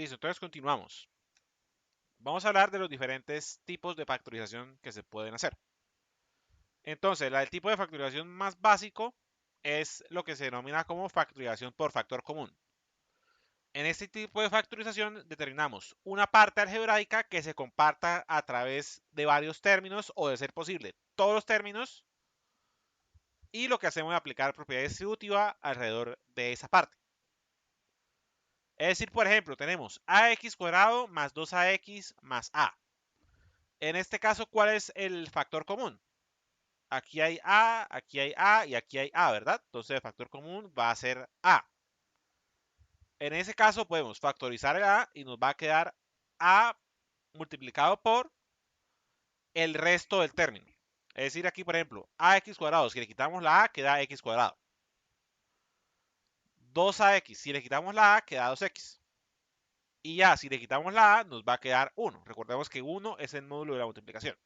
Listo, entonces continuamos. Vamos a hablar de los diferentes tipos de factorización que se pueden hacer. Entonces, el tipo de factorización más básico es lo que se denomina como factorización por factor común. En este tipo de factorización determinamos una parte algebraica que se comparta a través de varios términos o, de ser posible, todos los términos, y lo que hacemos es aplicar propiedad distributiva alrededor de esa parte. Es decir, por ejemplo, tenemos ax cuadrado más 2ax más a. En este caso, ¿cuál es el factor común? Aquí hay a y aquí hay a, ¿verdad? Entonces el factor común va a ser a. En ese caso podemos factorizar el a y nos va a quedar a multiplicado por el resto del término. Es decir, aquí, por ejemplo, ax cuadrado, si le quitamos la a, queda x cuadrado. 2ax, si le quitamos la a, queda 2x. Y ya, si le quitamos la a, nos va a quedar 1. Recordemos que 1 es el módulo de la multiplicación.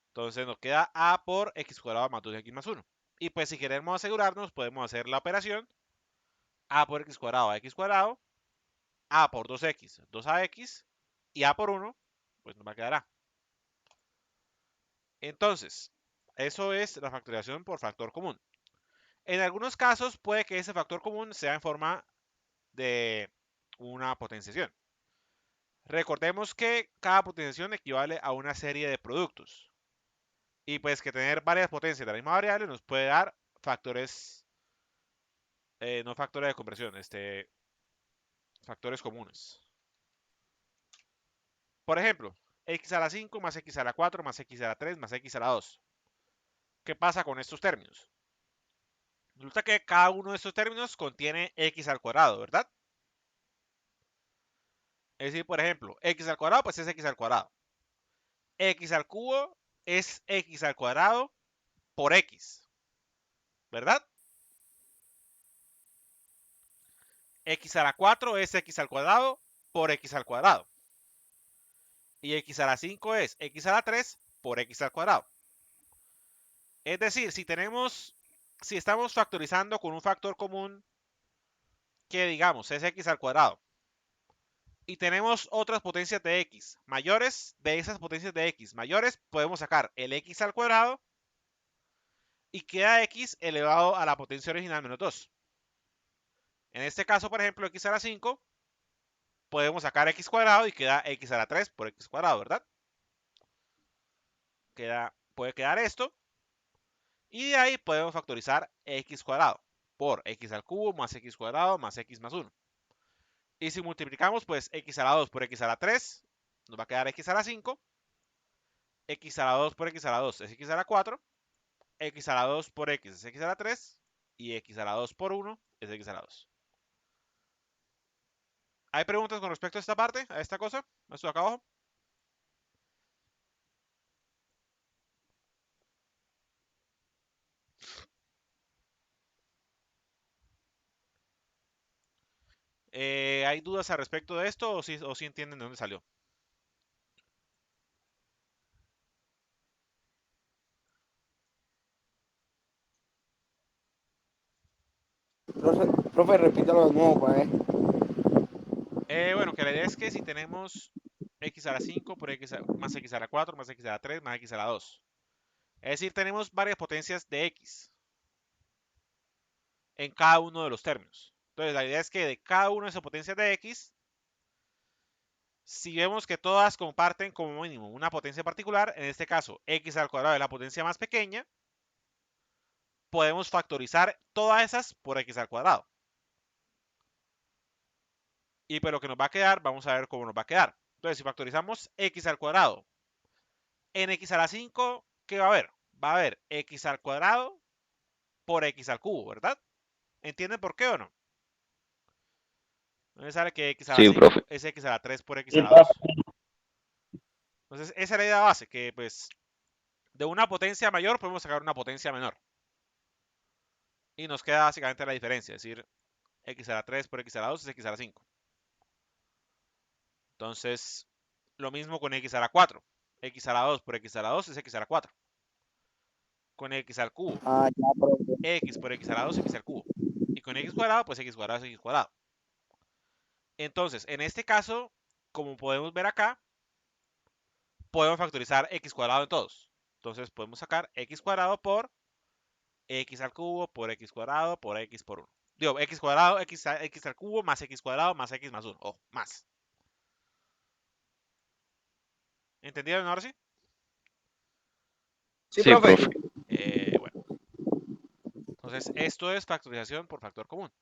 Entonces nos queda a por x cuadrado más 2x más 1. Y pues si queremos asegurarnos, podemos hacer la operación a por x cuadrado a x cuadrado, a por 2x, 2ax, y a por 1, pues nos va a quedar a. Entonces, eso es la factorización por factor común. En algunos casos puede que ese factor común sea en forma de una potenciación. Recordemos que cada potenciación equivale a una serie de productos. Y pues que tener varias potencias de la misma variable nos puede dar factores, no factores de conversión, factores comunes. Por ejemplo, x a la 5 más x a la 4 más x a la 3 más x a la 2. ¿Qué pasa con estos términos? Resulta que cada uno de estos términos contiene x al cuadrado, ¿verdad? Es decir, por ejemplo, x al cuadrado pues es x al cuadrado. X al cubo es x al cuadrado por x, ¿verdad? X a la 4 es x al cuadrado por x al cuadrado. Y x a la 5 es x a la 3 por x al cuadrado. Es decir, si estamos factorizando con un factor común que digamos es x al cuadrado y tenemos otras potencias de x mayores, de esas potencias de x mayores podemos sacar el x al cuadrado y queda x elevado a la potencia original menos 2. En este caso, por ejemplo, x a la 5, podemos sacar x cuadrado y queda x a la 3 por x cuadrado, ¿verdad? Puede quedar esto. Y de ahí podemos factorizar x cuadrado por x al cubo más x cuadrado más x más 1. Y si multiplicamos, pues x a la 2 por x a la 3, nos va a quedar x a la 5. X a la 2 por x a la 2 es x a la 4. X a la 2 por x es x a la 3. Y x a la 2 por 1 es x a la 2. ¿Hay preguntas con respecto a esta parte, a esta cosa? Esto de acá abajo. ¿Hay dudas al respecto de esto o si entienden de dónde salió? Profe, repítalo de nuevo, pues. Bueno, que la idea es que si tenemos x a la 5 por más x a la 4 más x a la 3 más x a la 2. Es decir, tenemos varias potencias de x en cada uno de los términos. Entonces, la idea es que de cada una de esas potencias de x, si vemos que todas comparten como mínimo una potencia particular, en este caso x al cuadrado es la potencia más pequeña, podemos factorizar todas esas por x al cuadrado. Y pues lo que nos va a quedar, vamos a ver cómo nos va a quedar. Entonces, si factorizamos x al cuadrado en x a la 5, ¿qué va a haber? Va a haber x al cuadrado por x al cubo, ¿verdad? ¿Entienden por qué o no? Me sale que x a la Sí, 5 profe. es x a la 3 por x a Sí, la profe. 2. Entonces, esa es la idea base, que pues de una potencia mayor podemos sacar una potencia menor. Y nos queda básicamente la diferencia, es decir, x a la 3 por x a la 2 es x a la 5. Entonces, lo mismo con x a la 4. X a la 2 por x a la 2 es x a la 4. Con x al cubo, Ah, ya, profe. x por x a la 2 es x al cubo. Y con x cuadrado, pues x cuadrado es x cuadrado. Entonces, en este caso, como podemos ver acá, podemos factorizar x cuadrado en todos. Entonces podemos sacar x cuadrado por x al cubo por x cuadrado por x por 1. Digo, x cuadrado, x al cubo más x cuadrado más x más 1. O más. ¿Entendieron ahora sí? Sí, Sí, profe. profe. Bueno. Entonces, esto es factorización por factor común.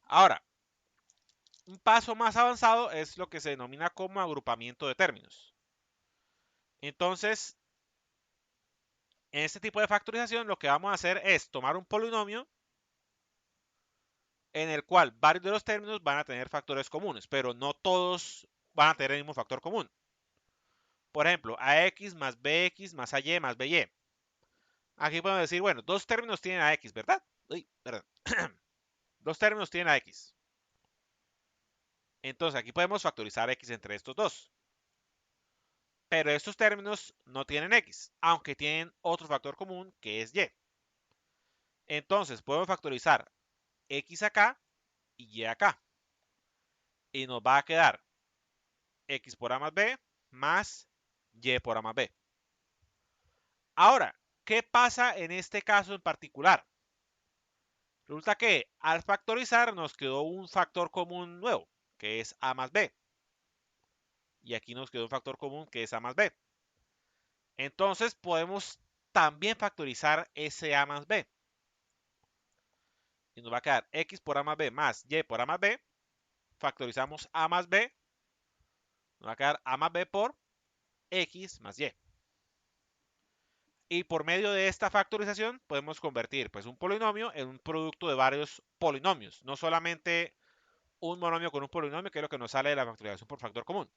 Ahora, un paso más avanzado es lo que se denomina como agrupamiento de términos. Entonces, en este tipo de factorización lo que vamos a hacer es tomar un polinomio en el cual varios de los términos van a tener factores comunes, pero no todos van a tener el mismo factor común. Por ejemplo, ax más bx más ay más by. Aquí podemos decir, bueno, dos términos tienen ax, ¿verdad? Uy, perdón. Dos términos tienen ax. Entonces aquí podemos factorizar x entre estos dos. Pero estos términos no tienen x, aunque tienen otro factor común que es y. Entonces podemos factorizar x acá y y acá. Y nos va a quedar x por a más b más y por a más b. Ahora, ¿qué pasa en este caso en particular? Resulta que al factorizar nos quedó un factor común nuevo, que es a más b. Y aquí nos quedó un factor común que es a más b. Entonces podemos también factorizar ese a más b. Y nos va a quedar x por a más b más y por a más b. Factorizamos a más b. Nos va a quedar a más b por x más y. Y por medio de esta factorización podemos convertir pues, un polinomio en un producto de varios polinomios. No solamente un monomio con un polinomio, que es lo que nos sale de la factorización por factor común.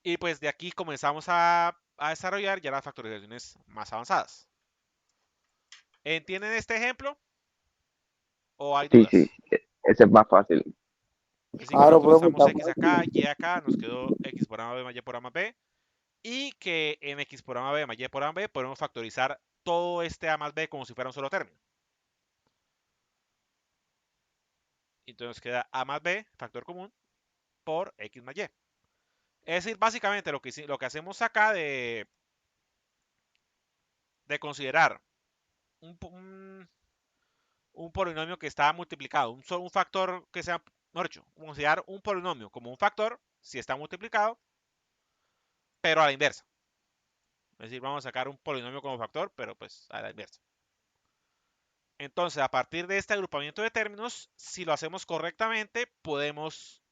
Y pues de aquí comenzamos a desarrollar ya las factorizaciones más avanzadas. ¿Entienden este ejemplo? ¿O hay Sí, sí. dudas? Ese es más fácil. Es decir, que Claro, profe, factorizamos está x acá, fácil. y acá, nos quedó x por a más b más y por a más b. Y que en x por a más b más y por a más b podemos factorizar todo este a más b como si fuera un solo término. Entonces queda a más b, factor común, por x más y. Es decir, básicamente lo que hacemos acá de considerar un polinomio que está multiplicado, un factor que sea, mejor dicho, considerar un polinomio como un factor si está multiplicado, pero a la inversa. Es decir, vamos a sacar un polinomio como factor, pero pues a la inversa. Entonces, a partir de este agrupamiento de términos, si lo hacemos correctamente, podemos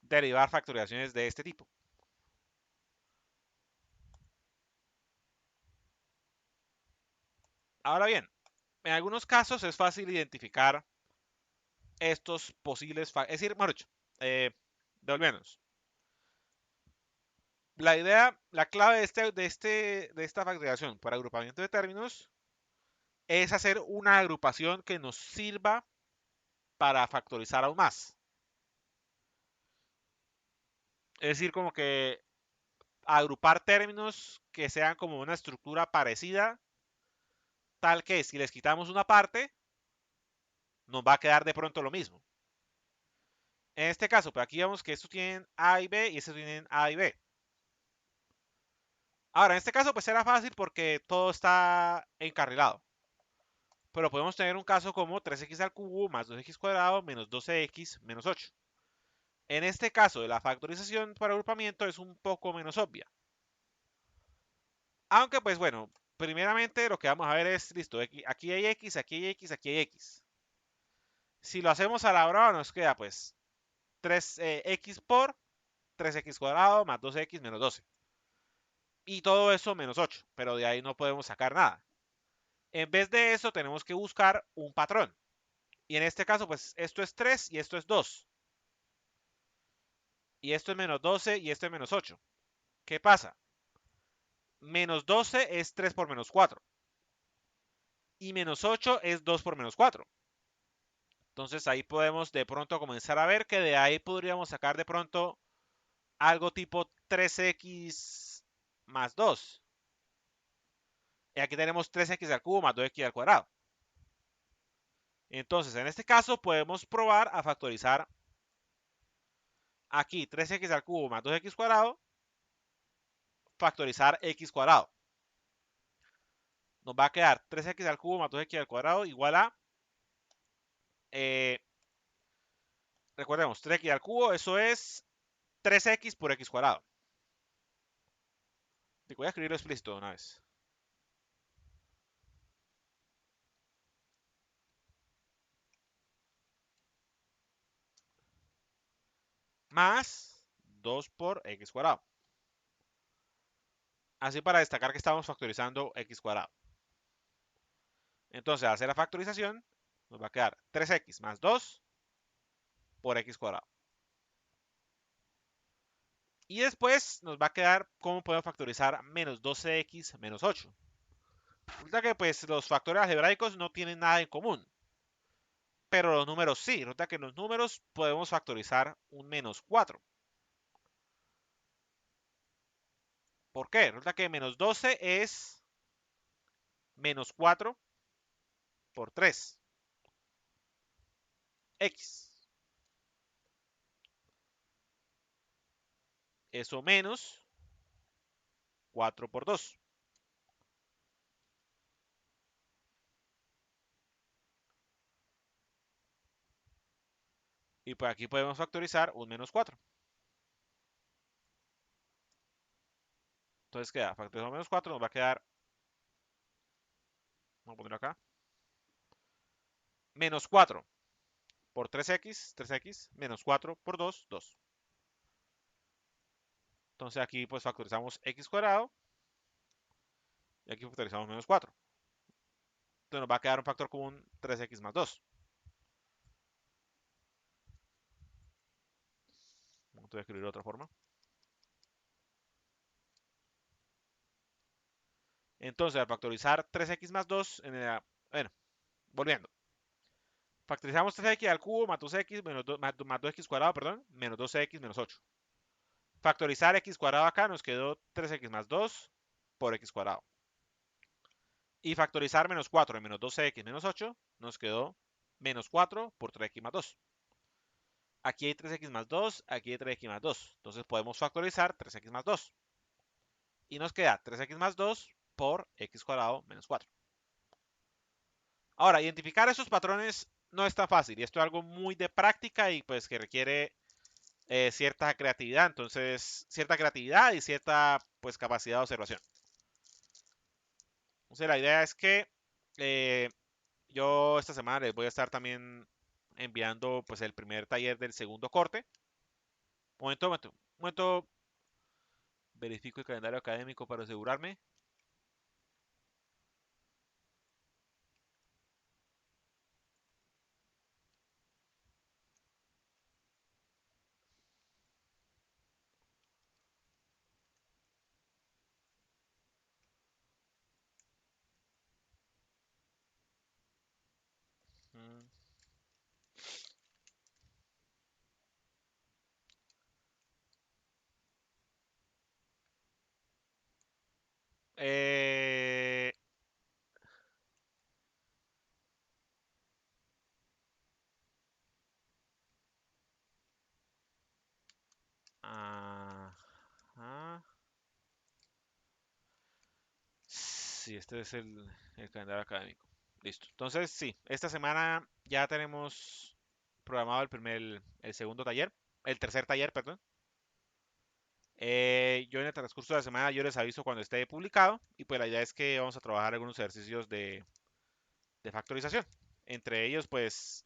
derivar factorizaciones de este tipo. Ahora bien, en algunos casos es fácil identificar estos posibles, es decir, mejor dicho, devolviéndonos. La idea, la clave de esta factorización por agrupamiento de términos es hacer una agrupación que nos sirva para factorizar aún más. Es decir, como que agrupar términos que sean como una estructura parecida, tal que si les quitamos una parte, nos va a quedar de pronto lo mismo. En este caso, pues aquí vemos que estos tienen A y B y estos tienen A y B. Ahora, en este caso, pues era fácil porque todo está encarrilado. Pero podemos tener un caso como 3x al cubo más 2x cuadrado menos 12x menos 8. En este caso de la factorización por agrupamiento es un poco menos obvia. Aunque pues bueno, primeramente lo que vamos a ver es, listo, aquí hay x, aquí hay x, aquí hay x. Si lo hacemos a la brava nos queda pues 3x por 3x cuadrado más 2x menos 12. Y todo eso menos 8, pero de ahí no podemos sacar nada. En vez de eso tenemos que buscar un patrón. Y en este caso pues esto es 3 y esto es 2. Y esto es menos 12 y esto es menos 8. ¿Qué pasa? Menos 12 es 3 por menos 4. Y menos 8 es 2 por menos 4. Entonces ahí podemos de pronto comenzar a ver que de ahí podríamos sacar de pronto algo tipo 3x más 2. Y aquí tenemos 3x al cubo más 2x al cuadrado. Entonces en este caso podemos probar a factorizar Aquí 3x al cubo más 2x cuadrado, factorizar x cuadrado. Nos va a quedar 3x al cubo más 2x al cuadrado igual a, eh, recordemos, 3x al cubo, eso es 3x por x cuadrado. Voy a escribirlo explícito de una vez. Más 2 por x cuadrado. Así para destacar que estamos factorizando x cuadrado. Entonces, al hacer la factorización, nos va a quedar 3x más 2 por x cuadrado. Y después nos va a quedar cómo podemos factorizar menos 12x menos 8. Resulta que pues los factores algebraicos no tienen nada en común, pero los números sí. Resulta que en los números podemos factorizar un menos 4. ¿Por qué? Resulta que menos 12 es menos 4 por 3. X. Eso menos 4 por 2. Y por aquí podemos factorizar un menos 4. Entonces queda, factorizamos menos 4, nos va a quedar, vamos a ponerlo acá, menos 4 por 3x, 3x, menos 4 por 2, 2. Entonces aquí pues factorizamos x cuadrado y aquí factorizamos menos 4. Entonces nos va a quedar un factor común 3x más 2. Vamos a escribirlo de otra forma. Entonces al factorizar 3x más 2, bueno, volviendo. Factorizamos 3x al cubo más 2x más 2x cuadrado, perdón, menos 12x menos 8. Factorizar x cuadrado acá nos quedó 3x más 2 por x cuadrado. Y factorizar menos 4 en menos 12x menos 8 nos quedó menos 4 por 3x más 2. Aquí hay 3x más 2, aquí hay 3x más 2. Entonces podemos factorizar 3x más 2. Y nos queda 3x más 2 por x cuadrado menos 4. Ahora, identificar esos patrones no es tan fácil. Y esto es algo muy de práctica y pues que requiere cierta creatividad. Entonces, cierta creatividad y cierta pues capacidad de observación. Entonces, la idea es que eh, yo esta semana les voy a estar también enviando pues el primer taller del segundo corte. Momento, verifico el calendario académico para asegurarme. Mm. Eh, ajá. Sí, este es el calendario académico. Listo. Entonces, sí, esta semana ya tenemos programado el segundo taller, el tercer taller, perdón. Yo en el transcurso de la semana yo les aviso cuando esté publicado y pues la idea es que vamos a trabajar algunos ejercicios de factorización. Entre ellos, pues,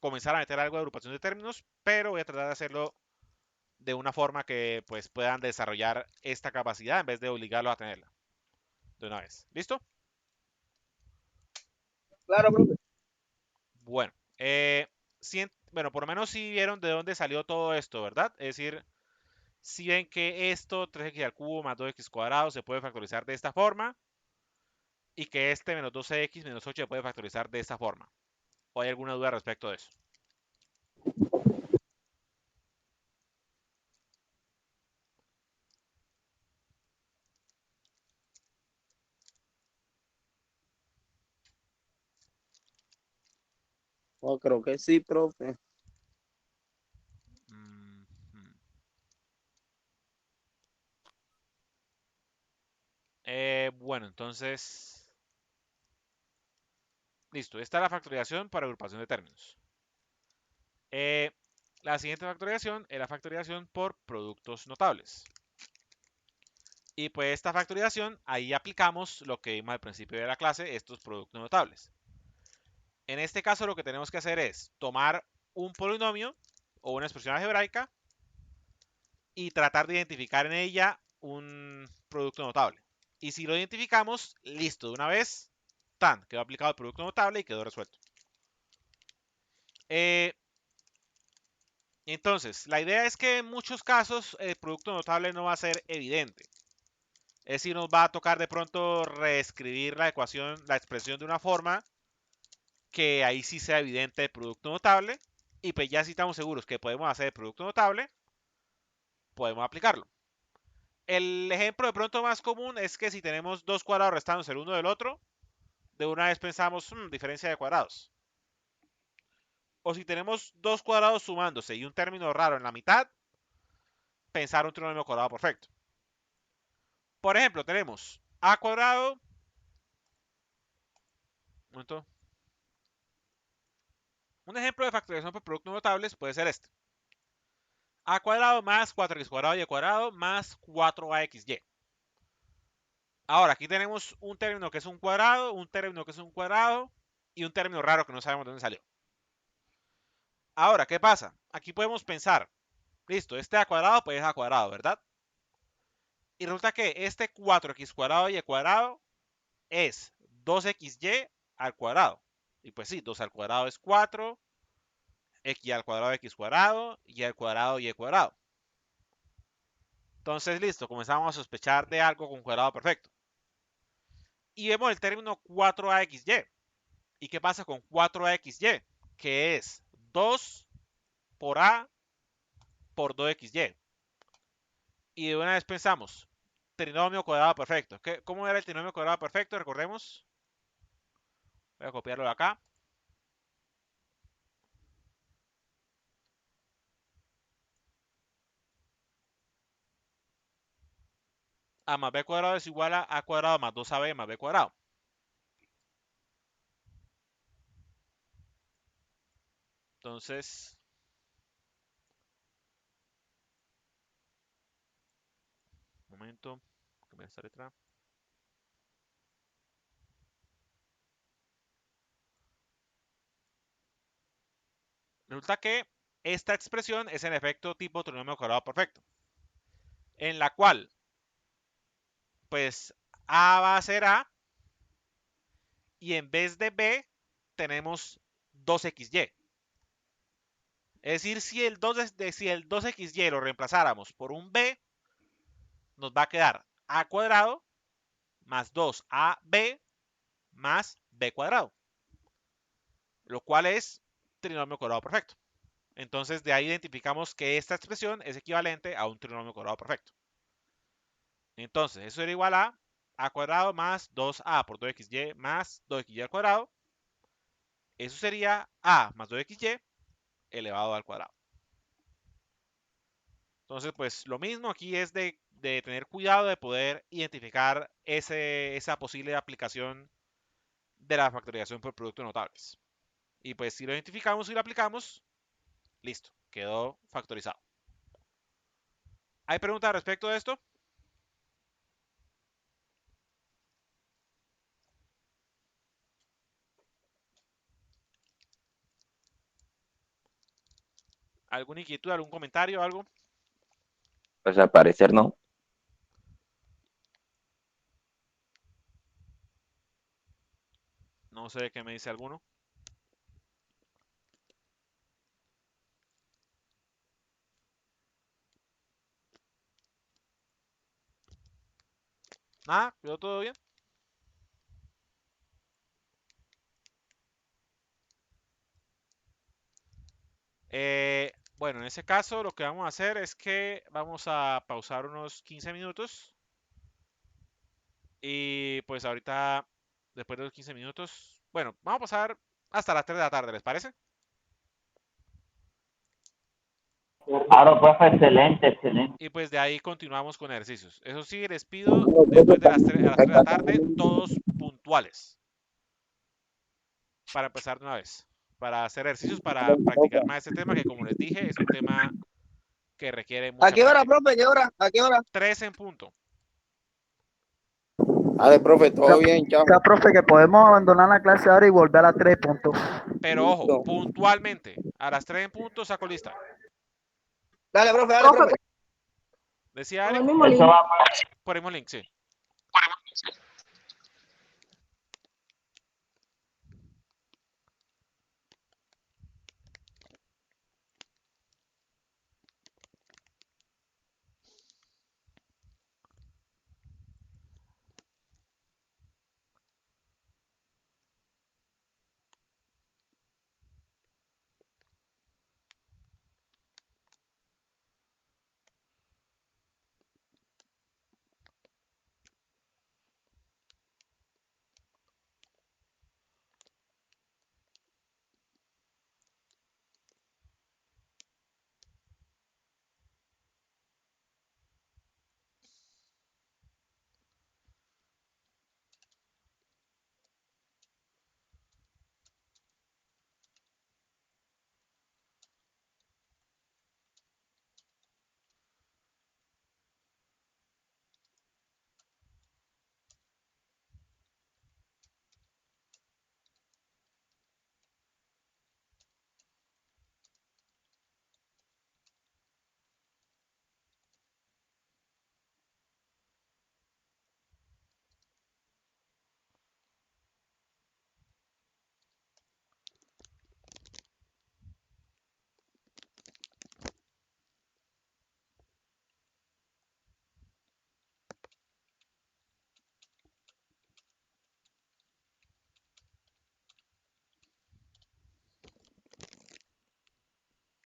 comenzar a meter algo de agrupación de términos, pero voy a tratar de hacerlo de una forma que pues puedan desarrollar esta capacidad en vez de obligarlos a tenerla de una vez. ¿Listo? Claro, profe. Bueno, bueno, por lo menos si vieron de dónde salió todo esto, ¿verdad? Es decir, si ven que esto, 3x al cubo más 2x cuadrado, se puede factorizar de esta forma, y que este menos 12x menos 8 se puede factorizar de esta forma. ¿O hay alguna duda respecto de eso? Oh, creo que sí, profe. Mm -hmm. Bueno, entonces, listo. Esta es la factorización para agrupación de términos. Eh, la siguiente factorización es la factorización por productos notables. Y pues esta factorización, ahí aplicamos lo que vimos al principio de la clase, estos productos notables. En este caso lo que tenemos que hacer es tomar un polinomio o una expresión algebraica y tratar de identificar en ella un producto notable. Y si lo identificamos, listo, de una vez, tan, quedó aplicado el producto notable y quedó resuelto. Entonces, la idea es que en muchos casos el producto notable no va a ser evidente. Es decir, nos va a tocar de pronto reescribir la ecuación, la expresión de una forma que ahí sí sea evidente el producto notable. Y pues ya si estamos seguros que podemos hacer el producto notable, podemos aplicarlo. El ejemplo de pronto más común es que si tenemos dos cuadrados restándose el uno del otro, de una vez pensamos, diferencia de cuadrados. O si tenemos dos cuadrados sumándose y un término raro en la mitad, pensar un trinomio cuadrado perfecto. Por ejemplo, tenemos a cuadrado. Un ejemplo de factorización por productos notables puede ser este. A cuadrado más 4x cuadrado y cuadrado más 4axy. Ahora, aquí tenemos un término que es un cuadrado, un término que es un cuadrado y un término raro que no sabemos de dónde salió. Ahora, ¿qué pasa? Aquí podemos pensar, listo, este a cuadrado pues es a cuadrado, ¿verdad? Y resulta que este 4x cuadrado y cuadrado es 2xy al cuadrado. Y pues sí, 2 al cuadrado es 4, x al cuadrado x cuadrado, y al cuadrado y cuadrado. Entonces, listo, comenzamos a sospechar de algo con cuadrado perfecto. Y vemos el término 4axy. ¿Y qué pasa con 4axy? Que es 2 por a por 2xy. Y de una vez pensamos, trinomio cuadrado perfecto. ¿Cómo era el trinomio cuadrado perfecto? Recordemos. Voy a copiarlo de acá. A más b cuadrado es igual a cuadrado más 2ab más b cuadrado. Entonces, un momento, cambiar esta letra. Resulta que esta expresión es en efecto tipo trinomio cuadrado perfecto, en la cual, pues, a va a ser a, y en vez de b, tenemos 2xy. Es decir, si el 2xy lo reemplazáramos por un b, nos va a quedar a cuadrado más 2ab más b cuadrado, lo cual es trinomio cuadrado perfecto. Entonces, de ahí identificamos que esta expresión es equivalente a un trinomio cuadrado perfecto. Entonces, eso era igual a cuadrado más 2a por 2xy más 2xy al cuadrado. Eso sería a más 2xy elevado al cuadrado. Entonces, pues lo mismo aquí es de tener cuidado de poder identificar esa posible aplicación de la factorización por productos notables. Y pues si lo identificamos y lo aplicamos, listo, quedó factorizado. ¿Hay preguntas respecto de esto? ¿Alguna inquietud, algún comentario, algo? Pues al parecer no. No sé qué me dice alguno. Nada, quedó todo bien. Bueno, en ese caso lo que vamos a hacer es que vamos a pausar unos 15 minutos. Y pues ahorita, después de los 15 minutos, bueno, vamos a pasar hasta las 3 de la tarde, ¿les parece? Claro, profe, excelente, excelente. Y pues de ahí continuamos con ejercicios. Eso sí, les pido después de las 3 de la tarde, todos puntuales. Para empezar de una vez. Para hacer ejercicios, para practicar más este tema, que como les dije, es un tema que requiere ¿A mucha qué hora, práctica. profe? ¿Qué hora? ¿A qué hora? 3 en punto. Dale, profe, todo bien, chao. Ya, profe, que podemos abandonar la clase ahora y volver a las 3 puntos. Pero ojo, Listo. puntualmente. A las 3 en punto saco lista. Dale, profe, dale, profe. Decía Con el Ari, mismo Eso link. va por el mismo link, sí.